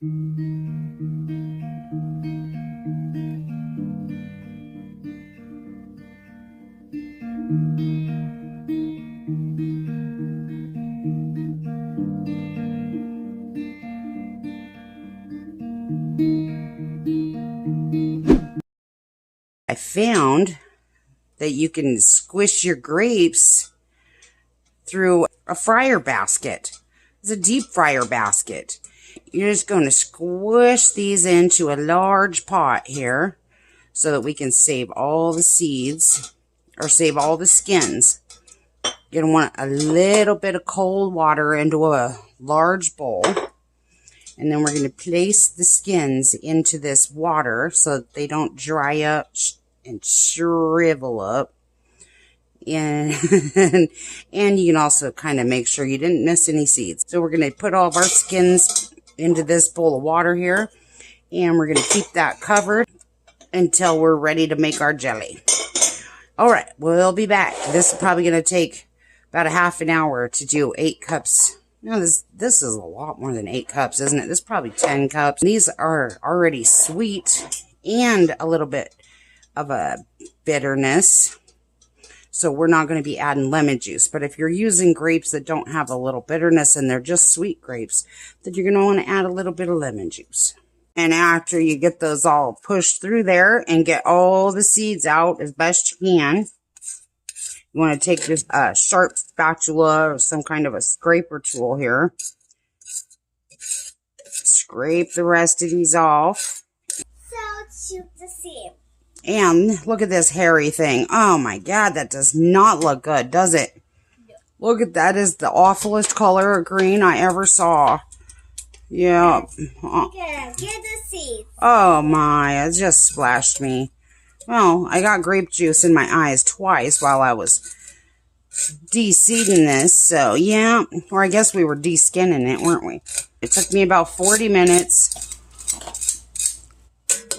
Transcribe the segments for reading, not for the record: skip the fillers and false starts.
I found that you can squish your grapes through a fryer basket. It's a deep fryer basket. You're just going to squish these into a large pot here so that we can save all the seeds or save all the skins. You're going to want a little bit of cold water into a large bowl. And then we're going to place the skins into this water so that they don't dry up and shrivel up. And you can also kind of make sure you didn't miss any seeds. So we're going to put all of our skins into this bowl of water here. And we're going to keep that covered until we're ready to make our jelly. Alright, we'll be back. This is probably going to take about a half an hour to do 8 cups. No, this is a lot more than 8 cups, isn't it? This is probably 10 cups. These are already sweet and a little bit of a bitterness. So we're not going to be adding lemon juice. But if you're using grapes that don't have a little bitterness and they're just sweet grapes, then you're going to want to add a little bit of lemon juice. And after you get those all pushed through there and get all the seeds out as best you can, you want to take this sharp spatula or some kind of a scraper tool here. Scrape the rest of these off. So shoot the seed. And look at this hairy thing. Oh my God, that does not look good, does it? No. Look at that. Is the awfulest color of green I ever saw. Yeah. Get the seeds. Oh my, it just splashed me. Well, I got grape juice in my eyes twice while I was de-seeding this, so yeah. Or I guess we were de-skinning it, weren't we? It took me about 40 minutes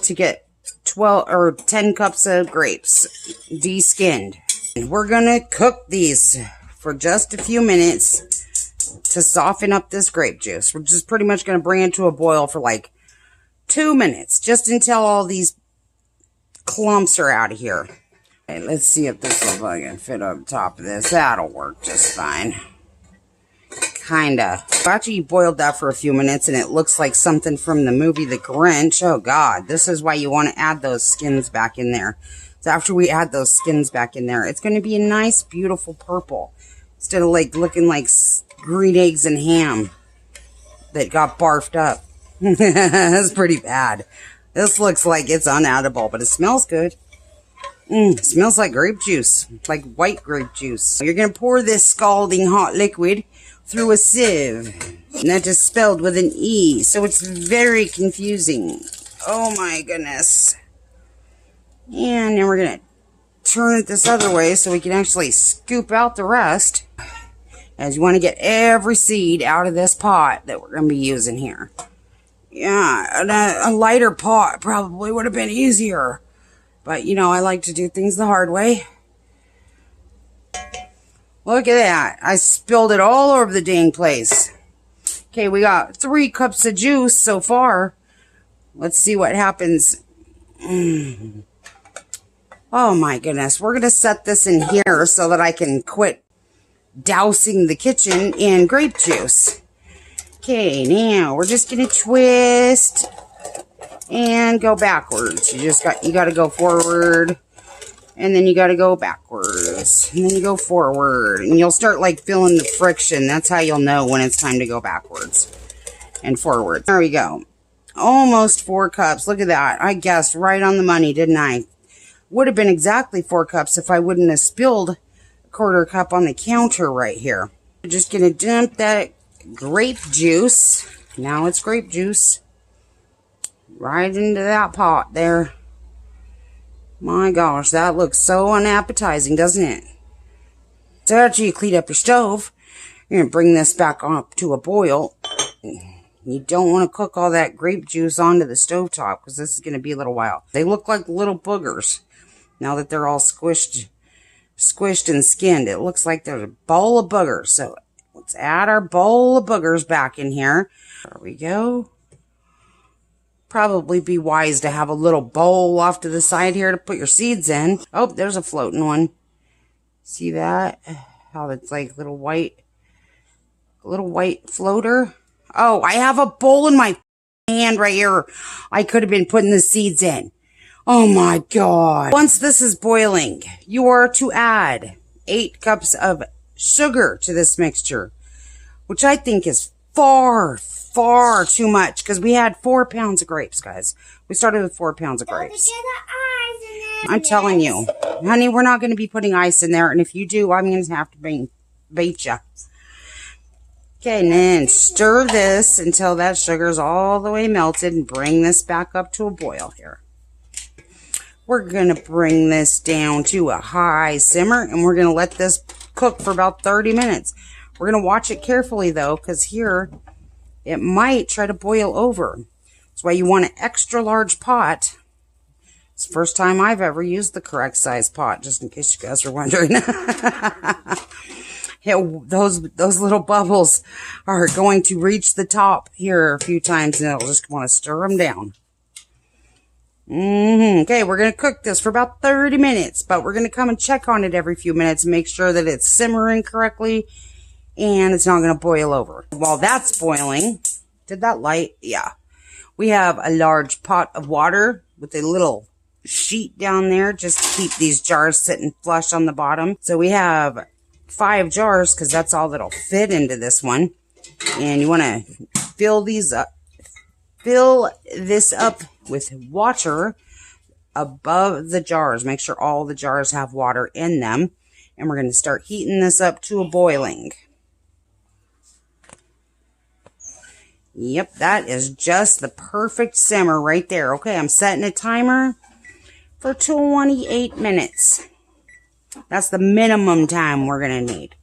to get 12 or 10 cups of grapes de-skinned. And we're gonna cook these for just a few minutes to soften up this grape juice. We're just pretty much gonna bring it to a boil for like 2 minutes, just until all these clumps are out of here. Okay, let's see if this will can fit up top of this. That'll work just fine. Kinda. After you boiled that for a few minutes and it looks like something from the movie The Grinch. Oh God, this is why you want to add those skins back in there. So after we add those skins back in there, it's going to be a nice, beautiful purple. Instead of like looking like green eggs and ham that got barfed up. That's pretty bad. This looks like it's unedible, but it smells good. It smells like grape juice, like white grape juice. So you're going to pour this scalding hot liquid through a sieve. And that is spelled with an E, so it's very confusing. Oh my goodness. And then we're going to turn it this other way so we can actually scoop out the rest. As you want to get every seed out of this pot that we're going to be using here. Yeah, a lighter pot probably would have been easier. But, you know, I like to do things the hard way. Look at that. I spilled it all over the dang place. Okay, we got 3 cups of juice so far. Let's see what happens. Oh, my goodness. We're going to set this in here so that I can quit dousing the kitchen in grape juice. Okay, now we're just going to twist and go backwards. You got to go forward, and then you got to go backwards, and then you go forward, and you'll start like feeling the friction. That's how you'll know when it's time to go backwards and forward. There we go. Almost 4 cups. Look at that. I guessed right on the money, didn't I? Would have been exactly 4 cups if I wouldn't have spilled a 1/4 cup on the counter right here. We're just going to dump that grape juice. Now it's grape juice. Right into that pot there. My gosh, that looks so unappetizing, doesn't it? So after you clean up your stove, you're going to bring this back up to a boil. You don't want to cook all that grape juice onto the stovetop because this is going to be a little while. They look like little boogers now that they're all squished and skinned. It looks like there's a bowl of boogers. So let's add our bowl of boogers back in here. There we go. probably be wise to have a little bowl off to the side here to put your seeds in. Oh, there's a floating one. See that? How it's like little white floater. Oh, I have a bowl in my hand right here. I could have been putting the seeds in. Oh my God. Once this is boiling, you are to add 8 cups of sugar to this mixture, which I think is far too much because we had 4 pounds of grapes, guys. We started with 4 pounds of grapes. I'm telling you, honey, we're not going to be putting ice in there. And if you do, I'm going to have to bait you. Okay, and then stir this until that sugar's all the way melted and bring this back up to a boil here. We're going to bring this down to a high simmer and we're going to let this cook for about 30 minutes. We're going to watch it carefully though, because here it might try to boil over. That's why you want an extra large pot. It's the first time I've ever used the correct size pot, just in case you guys are wondering. Yeah, those little bubbles are going to reach the top here a few times and it'll just want to stir them down. Okay, we're going to cook this for about 30 minutes, but we're going to come and check on it every few minutes and make sure that it's simmering correctly and it's not going to boil over. While that's boiling, did that light? Yeah. We have a large pot of water with a little sheet down there just to keep these jars sitting flush on the bottom. So we have 5 jars because that's all that'll fit into this one. And you want to fill this up with water above the jars. Make sure all the jars have water in them. And we're going to start heating this up to a boiling. Yep, that is just the perfect simmer right there. Okay, I'm setting a timer for 28 minutes. That's the minimum time we're going to need.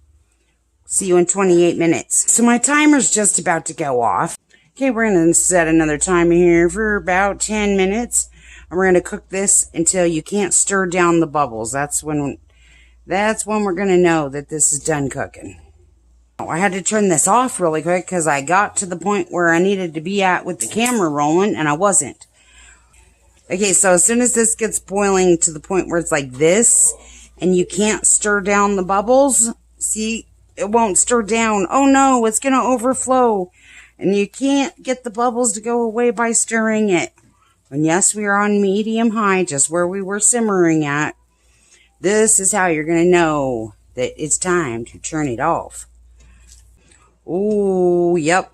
See you in 28 minutes. So my timer's just about to go off. Okay, we're going to set another timer here for about 10 minutes. And we're going to cook this until you can't stir down the bubbles. That's when we're going to know that this is done cooking. I had to turn this off really quick because I got to the point where I needed to be at with the camera rolling and I wasn't. Okay, so as soon as this gets boiling to the point where it's like this and you can't stir down the bubbles, see, it won't stir down. Oh no, it's going to overflow. And you can't get the bubbles to go away by stirring it. And yes, we are on medium-high, just where we were simmering at. This is how you're going to know that it's time to turn it off. Ooh, yep.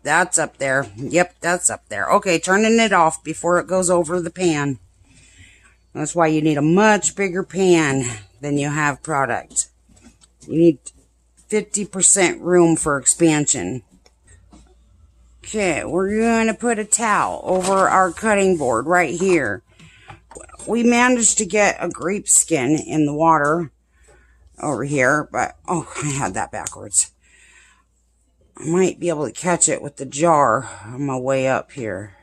That's up there. Yep, that's up there. Okay, turning it off before it goes over the pan. That's why you need a much bigger pan than you have product. You need 50% room for expansion. Okay, we're going to put a towel over our cutting board right here. We managed to get a grape skin in the water over here, but, oh, I had that backwards. I might be able to catch it with the jar on my way up here.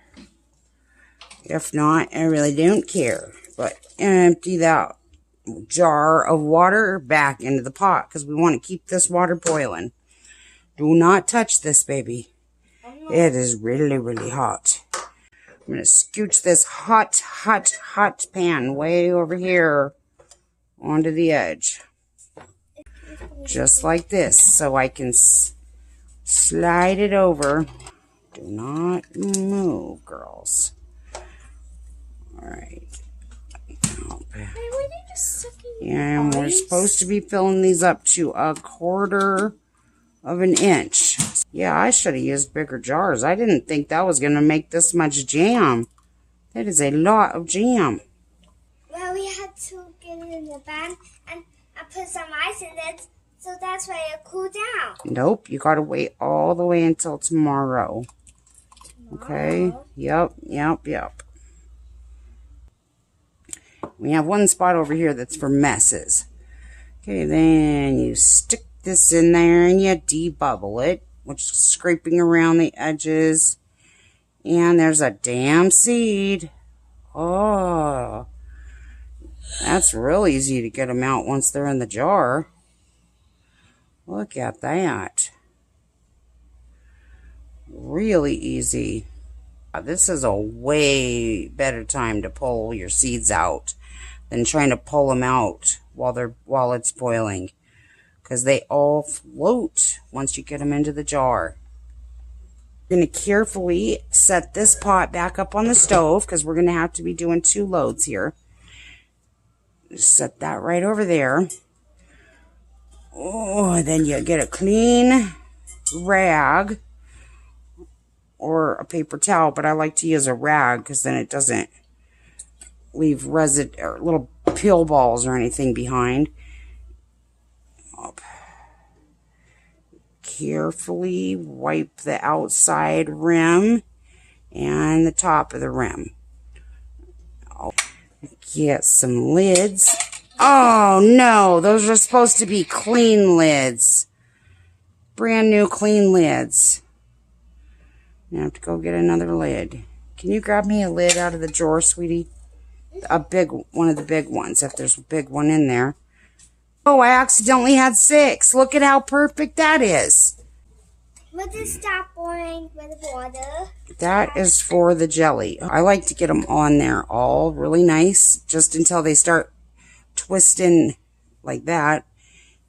If not, I really don't care. But empty that jar of water back into the pot because we want to keep this water boiling. Do not touch this, baby. It is really, really hot. I'm going to scooch this hot pan way over here onto the edge. Just like this, so I can slide it over. Do not move, girls. Alright. And we're supposed to be filling these up to 1/4 of an inch. Yeah, I should have used bigger jars. I didn't think that was going to make this much jam. That is a lot of jam. Well, we had to get it in the pan and I put some ice in it, so that's why it cooled down. Nope, you got to wait all the way until tomorrow. Okay? Yep. We have one spot over here that's for messes. Okay, then you stick this in there and you debubble it, which is scraping around the edges. And there's a damn seed. Oh, that's real easy to get them out once they're in the jar. Look at that. Really easy. This is a way better time to pull your seeds out than trying to pull them out while it's boiling, because they all float once you get them into the jar. I'm going to carefully set this pot back up on the stove because we're going to have to be doing 2 loads here. Just set that right over there. Oh, then you get a clean rag or a paper towel, but I like to use a rag because then it doesn't leave residue or little peel balls or anything behind. Carefully wipe the outside rim and the top of the rim. I'll get some lids. Oh no, those are supposed to be clean lids. Brand new clean lids. I have to go get another lid. Can you grab me a lid out of the drawer, sweetie? A big one of the big ones, if there's a big one in there. Oh, I accidentally had 6. Look at how perfect that is. Would it stop boiling with water? That is for the jelly. I like to get them on there all really nice, just until they start twisting like that.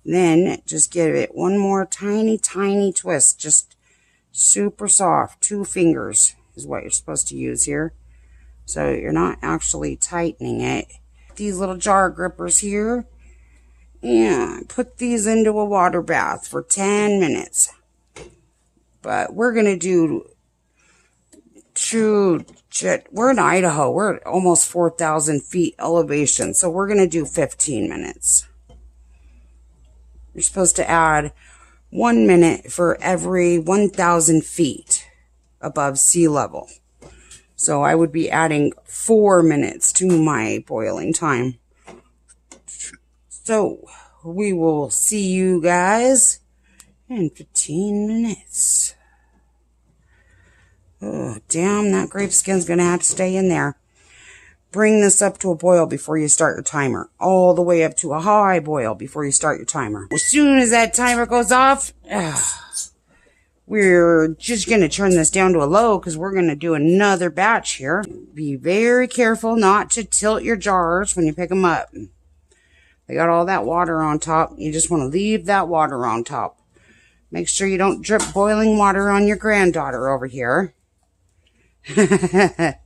Then just give it one more tiny twist. Just super soft. 2 fingers is what you're supposed to use here. So you're not actually tightening it. These little jar grippers here. And put these into a water bath for 10 minutes. But we're going to do we're in Idaho. We're at almost 4,000 feet elevation. So we're going to do 15 minutes. You're supposed to add 1 minute for every 1,000 feet above sea level. So I would be adding 4 minutes to my boiling time. So we will see you guys in 15 minutes. Oh, damn, that grape skin's going to have to stay in there. Bring this up to a boil before you start your timer. All the way up to a high boil before you start your timer. As soon as that timer goes off, we're just going to turn this down to a low because we're going to do another batch here. Be very careful not to tilt your jars when you pick them up. They got all that water on top. You just want to leave that water on top. Make sure you don't drip boiling water on your granddaughter over here. Yep.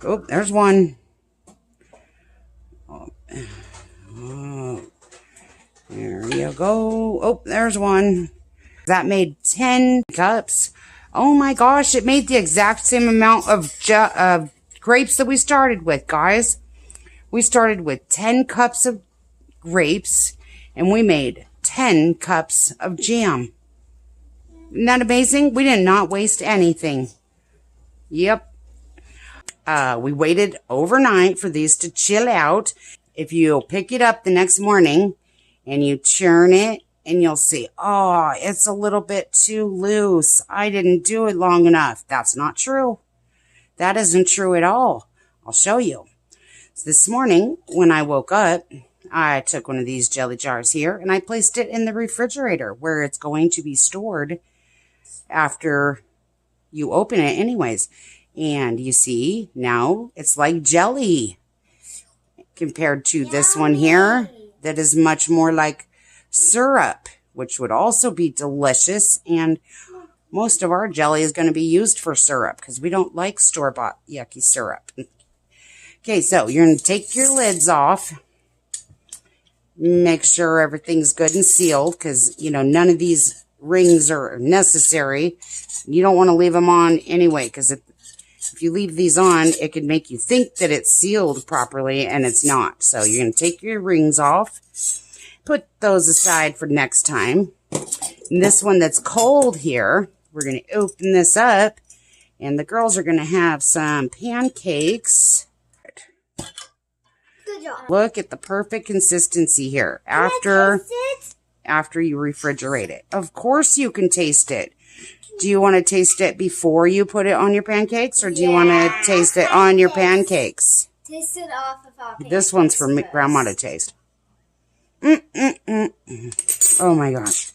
Oh, there's one. Oh, there you go. Oh, there's one. That made 10 cups. Oh my gosh, it made the exact same amount of grapes that we started with, guys. We started with 10 cups of grapes, and we made 10 cups of jam. Isn't that amazing? We did not waste anything. Yep. We waited overnight for these to chill out. If you pick it up the next morning and you churn it, and you'll see, oh, it's a little bit too loose. I didn't do it long enough. That's not true. That isn't true at all. I'll show you. So this morning, when I woke up, I took one of these jelly jars here and I placed it in the refrigerator where it's going to be stored after you open it anyways. And you see, now it's like jelly compared to this one here that is much more like syrup, which would also be delicious. And most of our jelly is going to be used for syrup because we don't like store-bought yucky syrup. Okay, so you're going to take your lids off. Make sure everything's good and sealed because, you know, none of these rings are necessary. You don't want to leave them on anyway because if you leave these on, it could make you think that it's sealed properly and it's not. So you're going to take your rings off. Put those aside for next time. And this one that's cold here, we're going to open this up. And the girls are going to have some pancakes. Good job. Look at the perfect consistency here after you refrigerate it. Of course you can taste it. Do you want to taste it before you put it on your pancakes, or do you want to taste it on your pancakes? Taste it off of our pancakes. This one's for Grandma to taste. Oh my gosh.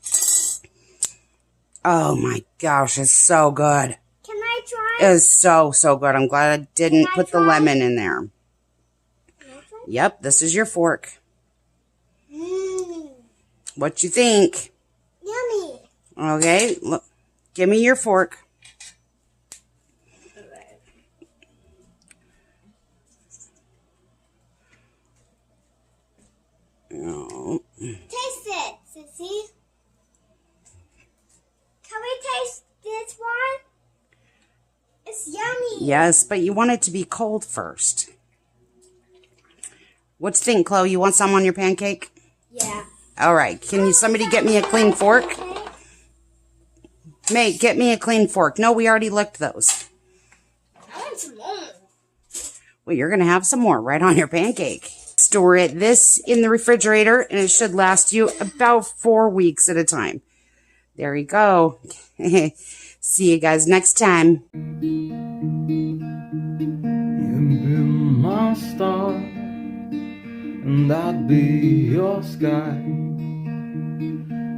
Oh my gosh, it's so good. Can I try? It is so, so good. I'm glad I didn't Can I put the try? lemon in there. Can I try? Yep, this is your fork. Mmm. What you think? Yummy. Okay, look, give me your fork. Oh. Taste it, Sissy. Can we taste this one? It's yummy. Yes, but you want it to be cold first. What do you think, Chloe? You want some on your pancake? Yeah. All right. Can somebody get me a clean fork? Okay. May, get me a clean fork. No, we already licked those. I want some more. Well, you're going to have some more right on your pancake. Store this in the refrigerator, and it should last you about 4 weeks at a time. There you go. See you guys next time. You'd be my star, and I'd be your sky.